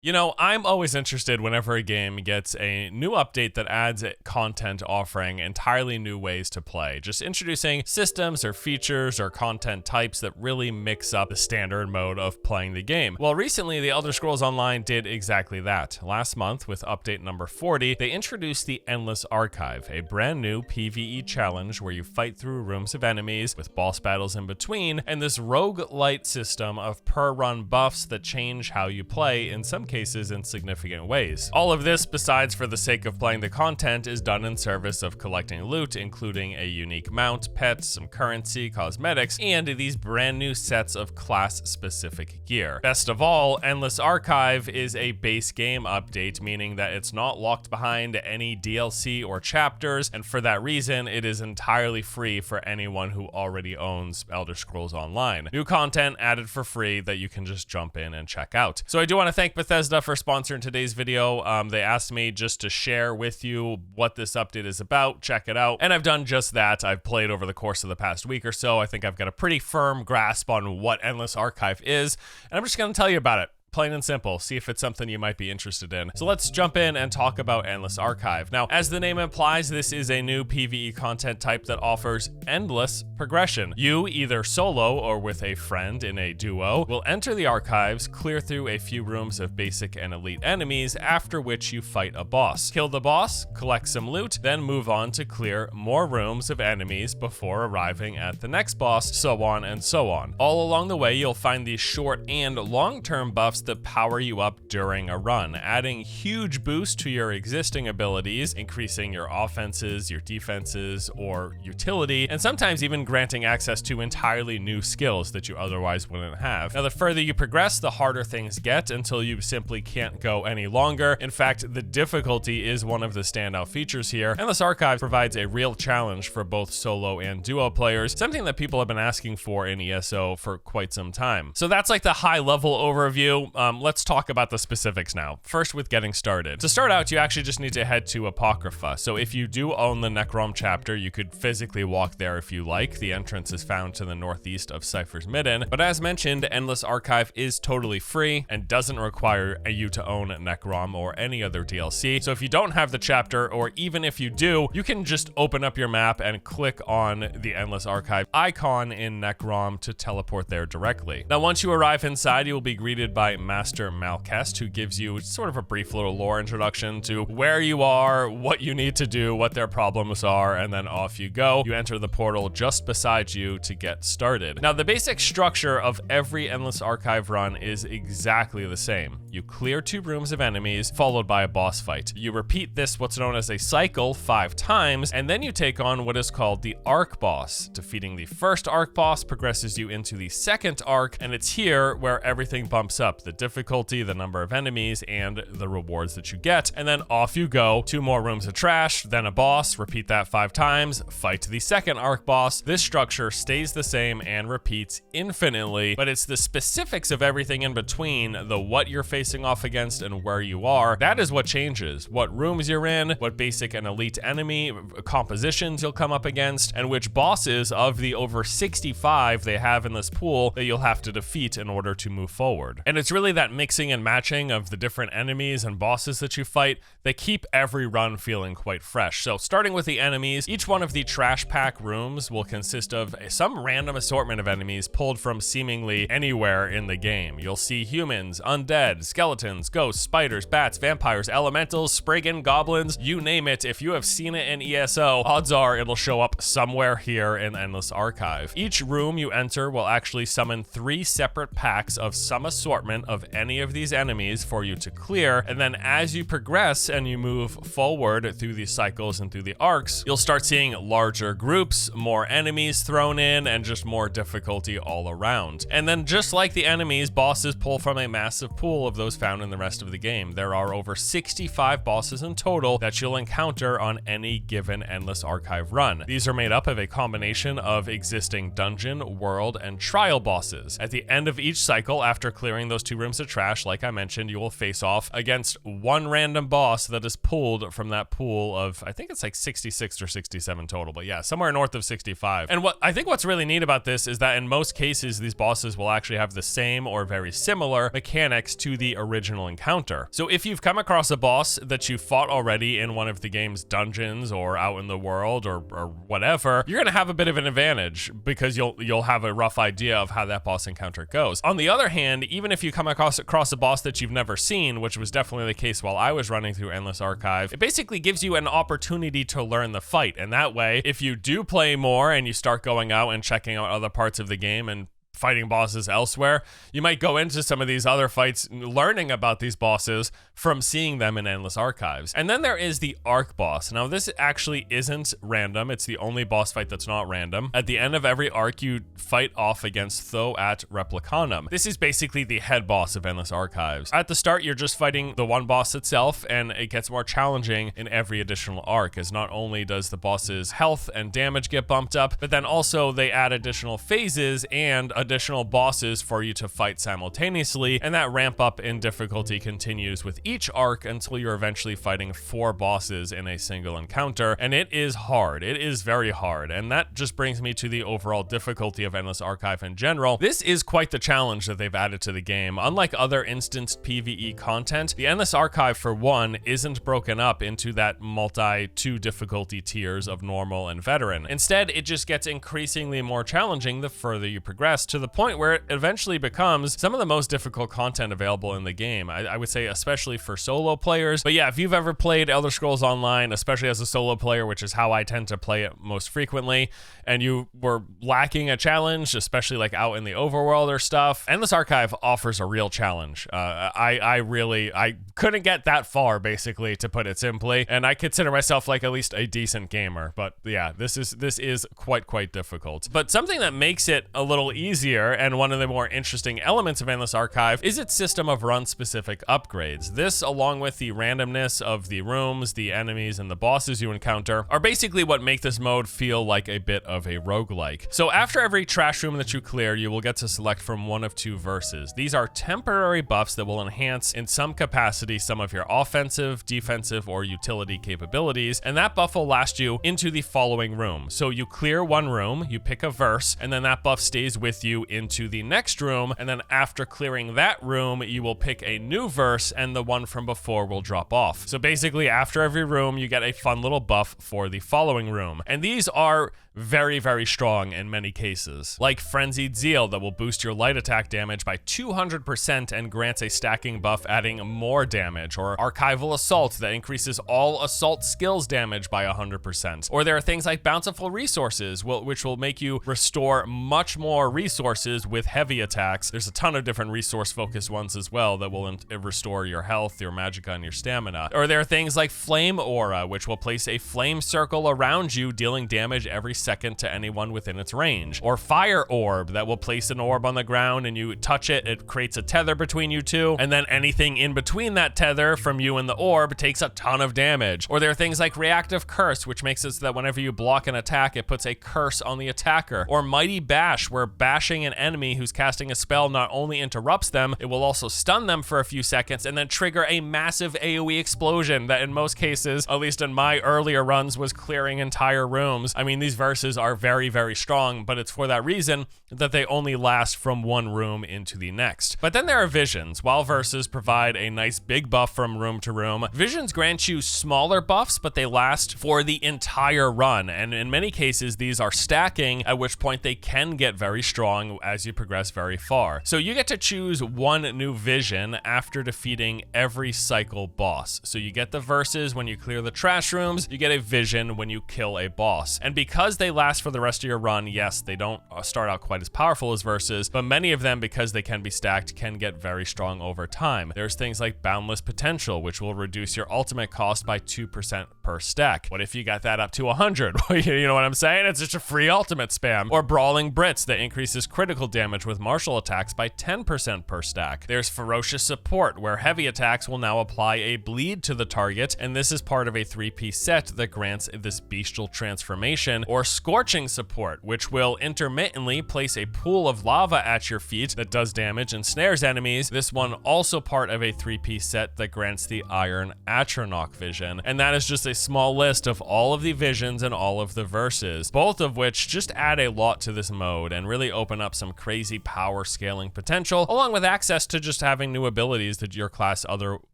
You know, I'm always interested whenever a game gets a new update that adds content offering entirely new ways to play, just introducing systems or features or content types that really mix up the standard mode of playing the game. Well, recently, The Elder Scrolls Online did exactly that. Last month, with update number 40, they introduced the Endless Archive, a brand new PvE challenge where you fight through rooms of enemies with boss battles in between, and this roguelite system of per-run buffs that change how you play, in some cases in significant ways. All of this, besides for the sake of playing the content, is done in service of collecting loot, including a unique mount, pets, some currency, cosmetics, and these brand new sets of class-specific gear. Best of all, Endless Archive is a base game update, meaning that it's not locked behind any DLC or chapters, and for that reason, it is entirely free for anyone who already owns Elder Scrolls Online. New content added for free that you can just jump in and check out. So I do want to thank Bethesda for sponsoring today's video. They asked me just to share with you what this update is about, check it out, and I've done just that. I've played over the course of the past week or so. I think I've got a pretty firm grasp on what Endless Archive is, and I'm just going to tell you about it. Plain and simple, see if it's something you might be interested in. So let's jump in and talk about Endless Archive. Now, as the name implies, this is a new PvE content type that offers endless progression. You, either solo or with a friend in a duo, will enter the archives, clear through a few rooms of basic and elite enemies, after which you fight a boss. Kill the boss, collect some loot, then move on to clear more rooms of enemies before arriving at the next boss, so on and so on. All along the way, you'll find these short and long-term buffs that power you up during a run, adding huge boosts to your existing abilities, increasing your offenses, your defenses, or utility, and sometimes even granting access to entirely new skills that you otherwise wouldn't have. Now, the further you progress, the harder things get until you simply can't go any longer. In fact, the difficulty is one of the standout features here. Endless Archive provides a real challenge for both solo and duo players, something that people have been asking for in ESO for quite some time. So that's like the high-level overview. Let's talk about the specifics now. First, with getting started. To start out, you actually just need to head to Apocrypha. So if you do own the Necrom chapter, you could physically walk there if you like. The entrance is found to the northeast of Cypher's Midden. But as mentioned, Endless Archive is totally free and doesn't require you to own Necrom or any other DLC. So if you don't have the chapter, or even if you do, you can just open up your map and click on the Endless Archive icon in Necrom to teleport there directly. Now, once you arrive inside, you will be greeted by Master Malkest, who gives you sort of a brief little lore introduction to where you are, what you need to do, what their problems are, and then off you go. You enter the portal just beside you to get started. Now, the basic structure of every Endless Archive run is exactly the same. You clear 2 rooms of enemies, followed by a boss fight. You repeat this, what's known as a cycle, 5 times, and then you take on what is called the Arc Boss. Defeating the first Arc Boss progresses you into the second Arc, and it's here where everything bumps up. The difficulty, the number of enemies, and the rewards that you get, and then off you go. 2 more rooms of trash, then a boss, repeat that 5 times, fight the second Arc Boss. This structure stays the same and repeats infinitely, but it's the specifics of everything in between, the what you're facing off against and where you are, that is what changes. What rooms you're in, what basic and elite enemy compositions you'll come up against, and which bosses of the over 65 they have in this pool that you'll have to defeat in order to move forward. And it's really that mixing and matching of the different enemies and bosses that you fight that keep every run feeling quite fresh. So starting with the enemies, each one of the trash pack rooms will consist of some random assortment of enemies pulled from seemingly anywhere in the game. You'll see humans, undead, skeletons, ghosts, spiders, bats, vampires, elementals, Spriggan, goblins, you name it. If you have seen it in ESO, odds are it'll show up somewhere here in Endless Archive. Each room you enter will actually summon 3 separate packs of some assortment of any of these enemies for you to clear, and then as you progress and you move forward through these cycles and through the arcs, you'll start seeing larger groups, more enemies thrown in, and just more difficulty all around. And then just like the enemies, bosses pull from a massive pool of those found in the rest of the game. There are over 65 bosses in total that you'll encounter on any given Endless Archive run. These are made up of a combination of existing dungeon, world, and trial bosses. At the end of each cycle, after clearing those 2 rooms of trash, like I mentioned, you will face off against one random boss that is pulled from that pool of, I think it's like 66 or 67 total, but yeah, somewhere north of 65. And what's really neat about this is that in most cases, these bosses will actually have the same or very similar mechanics to the the original encounter. So if you've come across a boss that you fought already in one of the game's dungeons or out in the world or whatever, you're gonna have a bit of an advantage because you'll have a rough idea of how that boss encounter goes. On the other hand, even if you come across a boss that you've never seen, which was definitely the case while I was running through Endless Archive, it basically gives you an opportunity to learn the fight. And that way, if you do play more and you start going out and checking out other parts of the game and fighting bosses elsewhere, you might go into some of these other fights learning about these bosses from seeing them in Endless Archives. And then there is the Arc boss. Now this actually isn't random. It's the only boss fight that's not random. At the end of every arc, you fight off against Thoat Replicanum. This is basically the head boss of Endless Archives. At the start, you're just fighting the one boss itself, and it gets more challenging in every additional arc, as not only does the boss's health and damage get bumped up, but then also they add additional phases and additional bosses for you to fight simultaneously, and that ramp up in difficulty continues with each arc until you're eventually fighting 4 bosses in a single encounter, and it is hard. It is very hard, and that just brings me to the overall difficulty of Endless Archive in general. This is quite the challenge that they've added to the game. Unlike other instanced PvE content, the Endless Archive, for one, isn't broken up into that multi-2 difficulty tiers of normal and veteran. Instead, it just gets increasingly more challenging the further you progress, to the point where it eventually becomes some of the most difficult content available in the game. I would say especially for solo players. But yeah, if you've ever played Elder Scrolls Online, especially as a solo player, which is how I tend to play it most frequently, and you were lacking a challenge, especially like out in the overworld or stuff, Endless Archive offers a real challenge. I couldn't get that far, basically, to put it simply, and I consider myself like at least a decent gamer. But yeah, this is quite difficult. But something that makes it a little easier, and one of the more interesting elements of Endless Archive, is its system of run-specific upgrades. This, along with the randomness of the rooms, the enemies, and the bosses you encounter, are basically what make this mode feel like a bit of a roguelike. So after every trash room that you clear, you will get to select from one of 2 verses. These are temporary buffs that will enhance in some capacity some of your offensive, defensive, or utility capabilities, and that buff will last you into the following room. So you clear one room, you pick a verse, and then that buff stays with you into the next room, and then after clearing that room, you will pick a new verse, and the one from before will drop off. So basically, after every room, you get a fun little buff for the following room. And these are very strong in many cases, like Frenzied Zeal that will boost your light attack damage by 200% and grants a stacking buff adding more damage, or Archival Assault that increases all assault skills damage by 100%. Or there are things like Bountiful Resources, which will make you restore much more resources with heavy attacks. There's a ton of different resource focused ones as well that will restore your health, your magicka, and your stamina. Or there are things like Flame Aura, which will place a flame circle around you, dealing damage every second to anyone within its range. Or Fire Orb that will place an orb on the ground, and you touch it, it creates a tether between you two, and then anything in between that tether from you and the orb takes a ton of damage. Or there are things like Reactive Curse, which makes it so that whenever you block an attack, it puts a curse on the attacker. Or Mighty Bash, where bashing an enemy who's casting a spell not only interrupts them, it will also stun them for a few seconds and then trigger a massive AoE explosion that in most cases, at least in my earlier runs, was clearing entire rooms. I mean, these verses are very strong, but it's for that reason that they only last from one room into the next. But then there are visions. While verses provide a nice big buff from room to room, visions grant you smaller buffs, but they last for the entire run, and in many cases these are stacking, at which point they can get very strong as you progress very far. So you get to choose one new vision after defeating every cycle boss. So you get the verses when you clear the trash rooms, you get a vision when you kill a boss. And because they last for the rest of your run, yes, they don't start out quite as powerful as verses, but many of them, because they can be stacked, can get very strong over time. There's things like Boundless Potential, which will reduce your ultimate cost by 2% per stack. What if you got that up to 100? You know what I'm saying? It's just a free ultimate spam. Or Brawling Brits that increases critical damage with martial attacks by 10% per stack. There's Ferocious Support, where heavy attacks will now apply a bleed to the target, and this is part of a 3-piece set that grants this bestial transformation. Or Scorching Support, which will intermittently place a pool of lava at your feet that does damage and snares enemies. This one also part of a 3-piece set that grants the Iron Atronach vision. And that is just a small list of all of the visions and all of the verses, both of which just add a lot to this mode and really open open up some crazy power scaling potential, along with access to just having new abilities that your class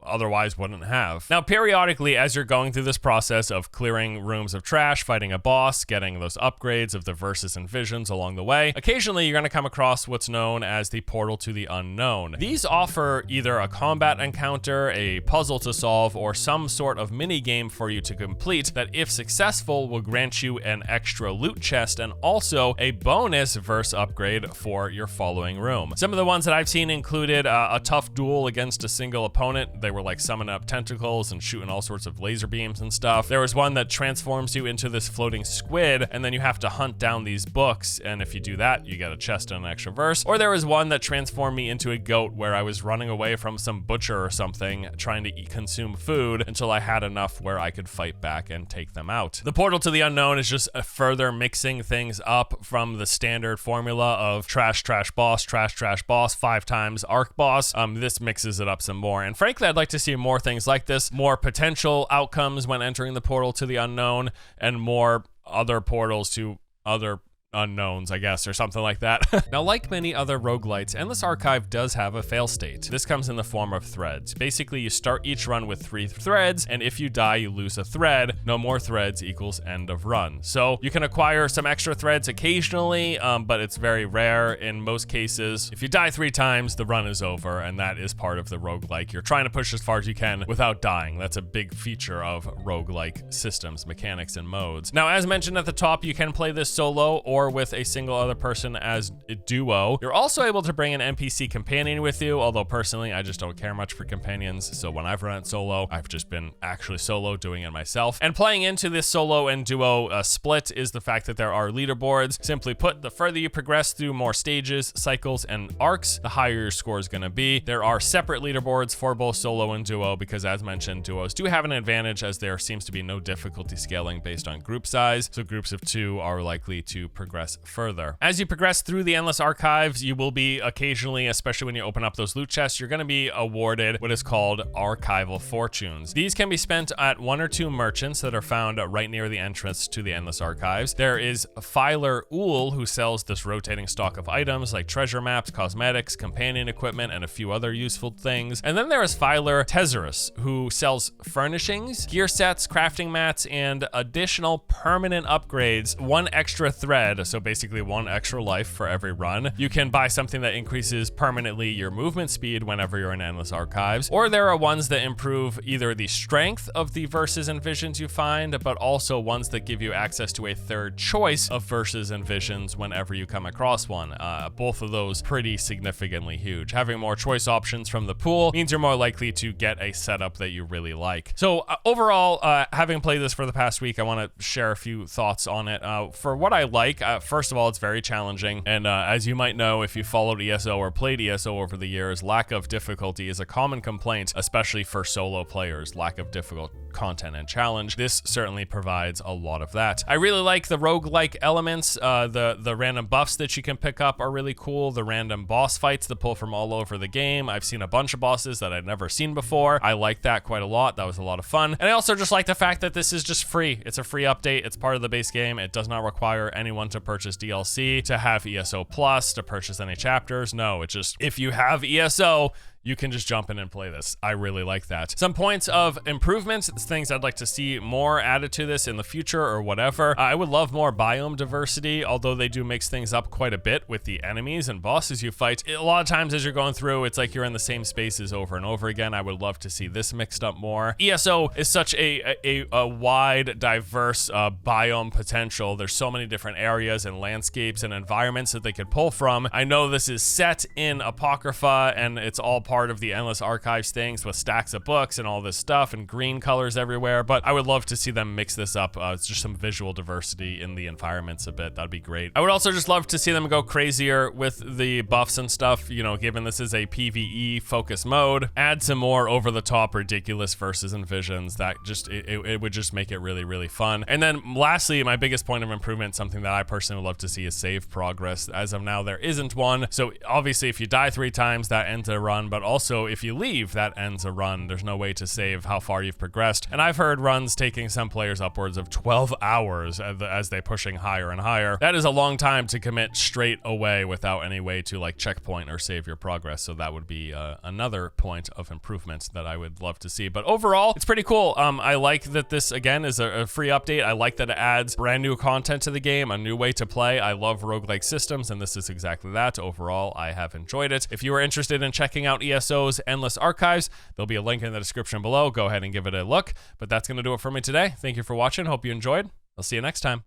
otherwise wouldn't have. Now, periodically, as you're going through this process of clearing rooms of trash, fighting a boss, getting those upgrades of the verses and visions along the way, occasionally you're going to come across what's known as the Portal to the Unknown. These offer either a combat encounter, a puzzle to solve, or some sort of mini game for you to complete that, if successful, will grant you an extra loot chest and also a bonus verse upgrade for your following room. Some of the ones that I've seen included a tough duel against a single opponent. They were like summoning up tentacles and shooting all sorts of laser beams and stuff. There was one that transforms you into this floating squid, and then you have to hunt down these books, and if you do that, you get a chest and an extra verse. Or there was one that transformed me into a goat, where I was running away from some butcher or something, trying to consume food until I had enough where I could fight back and take them out. The Portal to the Unknown is just a further mixing things up from the standard formula of trash boss, trash boss, 5 times arc boss. This mixes it up some more, and frankly, I'd like to see more things like this, more potential outcomes when entering the Portal to the Unknown, and more other portals to other unknowns, I guess, or something like that. Now, like many other roguelites, Endless Archive does have a fail state. This comes in the form of threads. Basically, you start each run with 3 threads, and if you die, you lose a thread. No more threads equals end of run. So you can acquire some extra threads occasionally, but it's very rare. In most cases, if you die 3 times, the run is over, and that is part of the roguelike. You're trying to push as far as you can without dying. That's a big feature of roguelike systems, mechanics, and modes. Now, as mentioned at the top, you can play this solo or with a single other person as a duo. You're also able to bring an NPC companion with you, although personally, I just don't care much for companions, so when I've run it solo, I've just been actually solo doing it myself. And playing into this solo and duo split is the fact that there are leaderboards. Simply put, the further you progress through more stages, cycles, and arcs, the higher your score is going to be. There are separate leaderboards for both solo and duo because, as mentioned, duos do have an advantage as there seems to be no difficulty scaling based on group size, so groups of 2 are likely to progress further. As you progress through the Endless Archives, you will be occasionally, especially when you open up those loot chests, you're going to be awarded what is called archival fortunes. These can be spent at 1 or 2 merchants that are found right near the entrance to the Endless Archives. There is Filer Ool, who sells this rotating stock of items like treasure maps, cosmetics, companion equipment, and a few other useful things. And then there is Filer Tezzerus, who sells furnishings, gear sets, crafting mats, and additional permanent upgrades, 1 extra thread, so basically 1 extra life for every run. You can buy something that increases permanently your movement speed whenever you're in Endless Archives, or there are ones that improve either the strength of the verses and visions you find, but also ones that give you access to a 3rd choice of verses and visions whenever you come across one. Both of those pretty significantly huge. Having more choice options from the pool means you're more likely to get a setup that you really like. So overall, having played this for the past week, I want to share a few thoughts on it. For what I like, first of all, it's very challenging, and as you might know, if you followed ESO or played ESO over the years, lack of difficulty is a common complaint, especially for solo players. Lack of difficult content and challenge. This certainly provides a lot of that. I really like the roguelike elements. The random buffs that you can pick up are really cool. The random boss fights that pull from all over the game. I've seen a bunch of bosses that I'd never seen before. I like that quite a lot. That was a lot of fun. And I also just like the fact that this is just free. It's a free update. It's part of the base game. It does not require anyone to purchase DLC, to have ESO Plus, to purchase any chapters. No, it's just, if you have ESO, you can just jump in and play this. I really like that. Some points of improvements, things I'd like to see more added to this in the future or whatever. I would love more biome diversity, although they do mix things up quite a bit with the enemies and bosses you fight. A lot of times as you're going through, it's like you're in the same spaces over and over again. I would love to see this mixed up more. ESO is such a wide, diverse biome potential. There's so many different areas and landscapes and environments that they could pull from. I know this is set in Apocrypha, and it's all part of the Endless Archives things with stacks of books and all this stuff and green colors everywhere, but I would love to see them mix this up. It's just some visual diversity in the environments a bit. That'd be great. I would also just love to see them go crazier with the buffs and stuff, you know, given this is a PvE focus mode. Add some more over the top ridiculous verses and visions that just, it would just make it really, really fun. And then lastly, my biggest point of improvement, something that I personally would love to see, is save progress. As of now, there isn't one. So obviously if you die 3 times, that ends a run, but but also if you leave, that ends a run. There's no way to save how far you've progressed. And I've heard runs taking some players upwards of 12 hours as they're pushing higher and higher. That is a long time to commit straight away without any way to like checkpoint or save your progress. So that would be another point of improvement that I would love to see. But overall, it's pretty cool. I like that this again is a free update. I like that it adds brand new content to the game, a new way to play. I love roguelike systems, and this is exactly that. Overall, I have enjoyed it. If you are interested in checking out ESO's Endless Archives, there'll be a link in the description below. Go ahead and give it a look. But that's going to do it for me today. Thank you for watching. Hope you enjoyed. I'll see you next time.